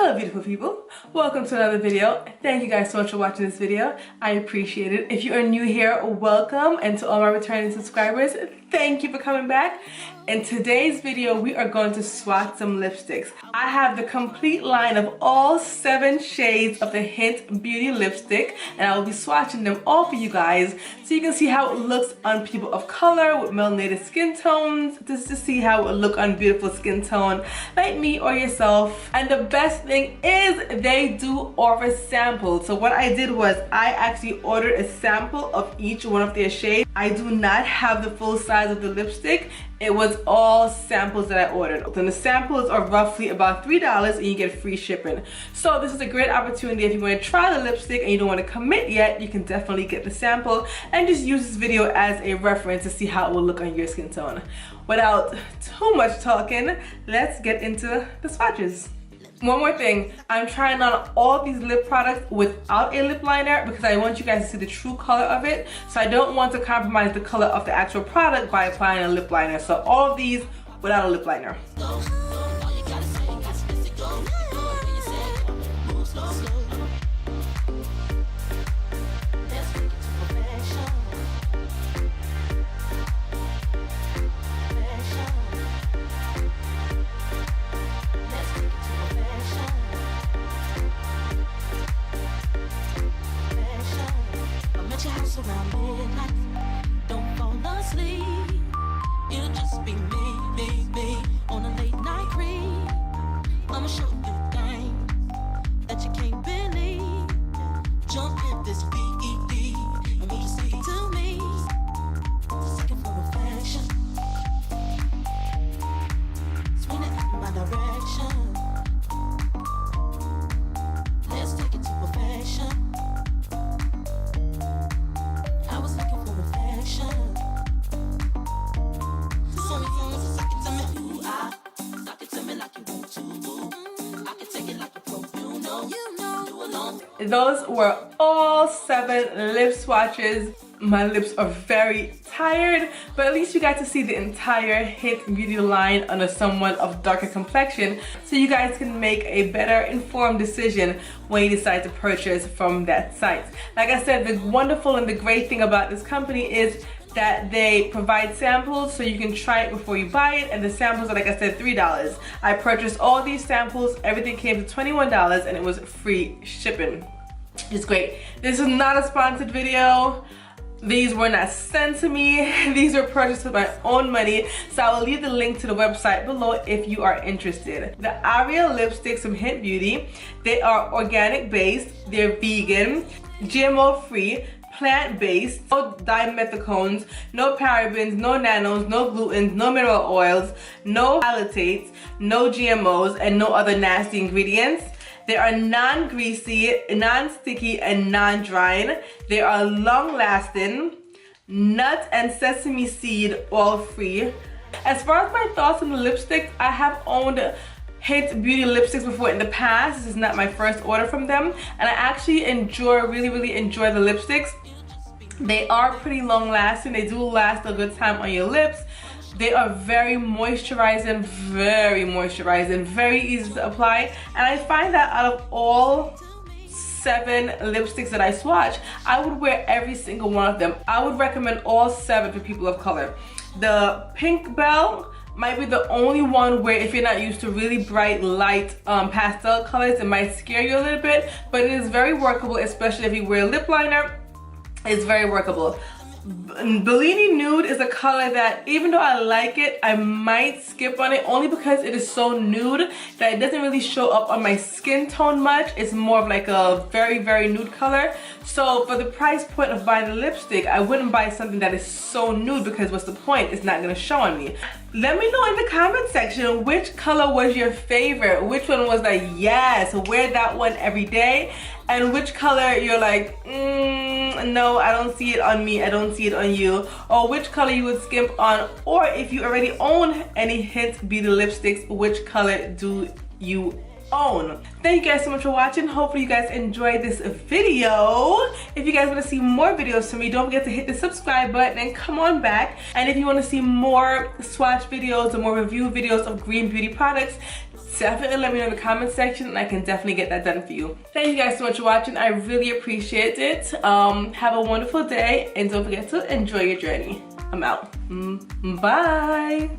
Hello beautiful people, welcome to another video. Thank you guys so much for watching this video. I appreciate it. If you are new here, welcome, and to all my returning subscribers, thank you for coming back. In today's video, we are going to swatch some lipsticks. I have the complete line of all 7 shades of the Hynt Beauty lipstick, and I will be swatching them all for you guys so you can see how it looks on people of color with melanated skin tones, just to see how it will look on beautiful skin tone like me or yourself. And the best thing is they do offer samples. So what I did was I actually ordered a sample of each one of their shades. I do not have the full size of the lipstick. It was all samples that I ordered. And the samples are roughly about $3 and you get free shipping. So this is a great opportunity if you want to try the lipstick and you don't want to commit yet, you can definitely get the sample and just use this video as a reference to see how it will look on your skin tone. Without too much talking, let's get into the swatches. One more thing, I'm trying on all these lip products without a lip liner because I want you guys to see the true color of it. So I don't want to compromise the color of the actual product by applying a lip liner. So all of these without a lip liner. Around midnight, don't fall asleep. It'll just be me on a late night creep. I'ma show you things that you can't believe. Jump in this beat, and when you say it to me, just looking for affection. Swing it in my direction. Let's take it to perfection. Those were all 7 lip swatches. My lips are very tired, but at least you got to see the entire Hynt Beauty line on a somewhat of darker complexion, so you guys can make a better informed decision when you decide to purchase from that site. Like I said, the wonderful and the great thing about this company is that they provide samples so you can try it before you buy it, and the samples are, like I said, $3. I purchased all these samples, everything came to $21 and it was free shipping. It's great. This is not a sponsored video. These were not sent to me. These were purchased with my own money, so I will leave the link to the website below if you are interested. The Aria lipsticks from Hynt Beauty, they are organic based, they're vegan, GMO free, plant-based, no dimethicones, no parabens, no nanos, no glutens, no mineral oils, no halotates, no GMOs, and no other nasty ingredients. They are non-greasy, non-sticky, and non-drying. They are long-lasting, nut and sesame seed oil-free. As far as my thoughts on the lipstick, I have owned Hynt Beauty lipsticks before in the past. This is not my first order from them, and I actually really enjoy the lipsticks. They are pretty long lasting. They do last a good time on your lips. They are very moisturizing, very easy to apply, and I find that out of all 7 lipsticks that I swatch, I would wear every single one of them. I would recommend all 7 for people of color. The Pink Bell might be the only one where if you're not used to really bright, light pastel colors, it might scare you a little bit, but it is very workable, especially if you wear lip liner. It's very workable. Bellini Nude is a color that, even though I like it, I might skip on it only because it is so nude that it doesn't really show up on my skin tone much. It's more of like a very nude color. So for the price point of buying the lipstick, I wouldn't buy something that is so nude because what's the point? It's not gonna show on me. Let me know in the comment section which color was your favorite. Which one was like, yes, wear that one every day. And which color you're like, no, I don't see it on me, I don't see it on you. Or which color you would skimp on. Or if you already own any Hynt Beauty lipsticks, which color do you own? Thank you guys so much for watching. Hopefully you guys enjoyed this video. If you guys want to see more videos from me, don't forget to hit the subscribe button and come on back. And if you want to see more swatch videos or more review videos of green beauty products, definitely let me know in the comment section and I can definitely get that done for you. Thank you guys so much for watching. I really appreciate it. Have a wonderful day and don't forget to enjoy your journey. I'm out. Bye.